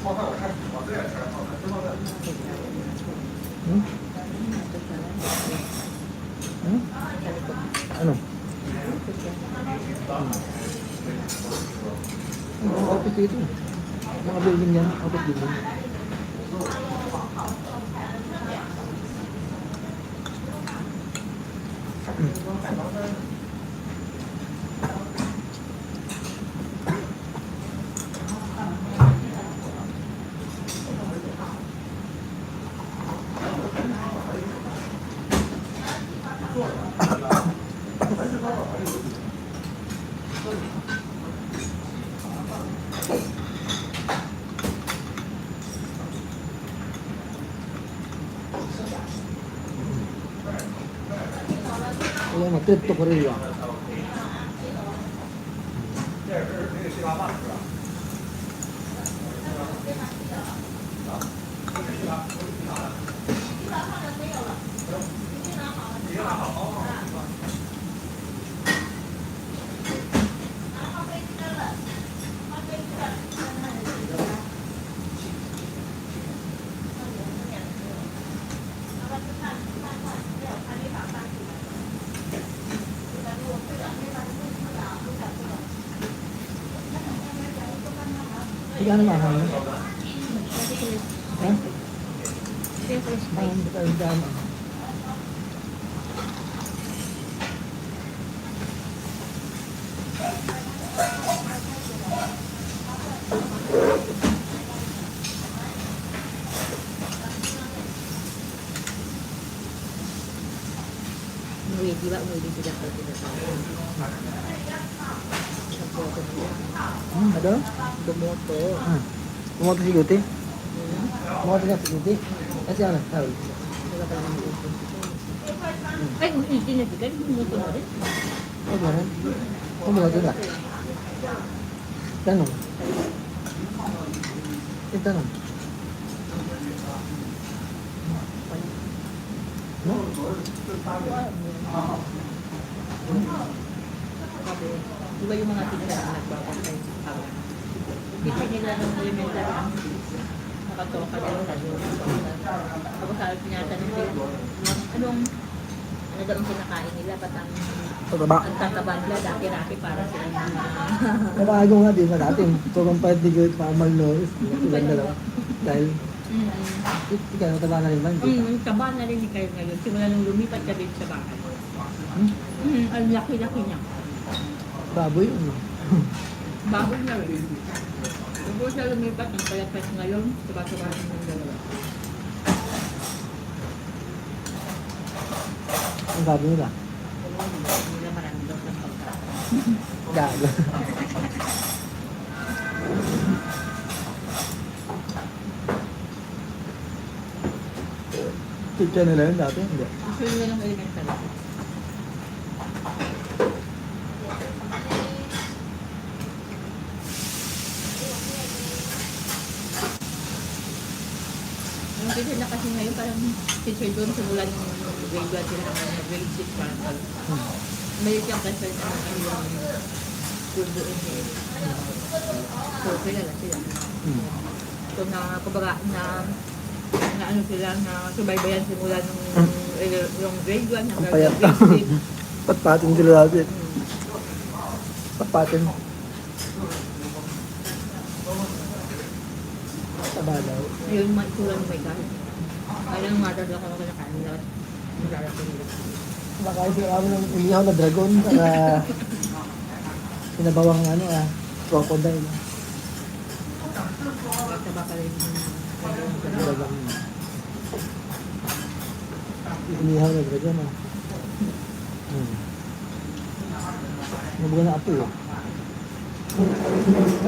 Hmm? Hmm? Ano? Ang outfit dito. Mga building yan. Outfit building. Kaya mag-trip to Korea. Gano'n mahal mo? Ha? Ang dami. Umuwi, di ba? Umuwi din sila pag tinatawag. Ano? Dumoto. Bumoto si Guti? Bumoto siya si Guti? Kasi ano? Sabi. Wala pa naman dito. Ay, hindi na sila. Dumoto na rin. Ay, gano'n? Bumoto na. Tanong. Tanong. No? Sabi, di ba yung mga tingnan na nagbabantay sa tao? Hindi nila nung elemental ang nakatoka nila sa doon. Tapos sabi pinatanong sila, anong ano daw ang kinakain nila, ba't ang Pataba. tataba nila dati-dati para sila Nabago nga din sa natin. Kung pwede ko pamal Norris. Ganda lang. Dahil, ikaw, nataba na rin ba? taba na rin ni kayo ngayon. Simula nung lumipat ka din sa bahay. Ang laki-laki niya. Baboy yun. Baboy na rin. Kung siya lumipat, ang palagpas ngayon, sabah-sabah ng dalawa. Ang sabi nila. Hindi nila marami daw sa pagkain. Gago. Teacher nila yun dati? Hindi. Gusto nila ng elemental. Yung teacher na kasi ngayon, parang teacher doon simula ng grade 1 sila hanggang grade 6 parang pag may siyang prefer na yung school doon eh. So, kilala sila. So, kumbaga, na ano sila, na subaybayan simula nung yung grade 1 Ang hanggang payat. grade 6. Patpatin sila dati. Patpatin. Taba daw. Ayun, itsura ng may kahit. Kaya nang matadla ko na kanin na malalaki nila. Kumakain sila kami ng ulihaw na dragon. Saka sinabawang ano crocodile. Taba pala yung Dragon. Ulihaw na dragon. Nabuga na apo yun.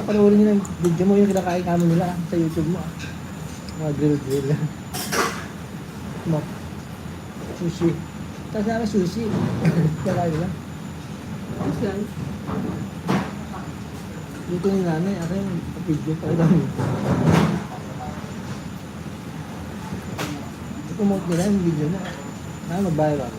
Panoorin nyo ng video mo yung kinakain kamo nila sa YouTube mo. Mga grill. Sushi. Tapos namin sushi. Kaya nila. social. Dito ni nanay, ako yung video pa rin. I-promote nila yung video mo. Magbayad ako.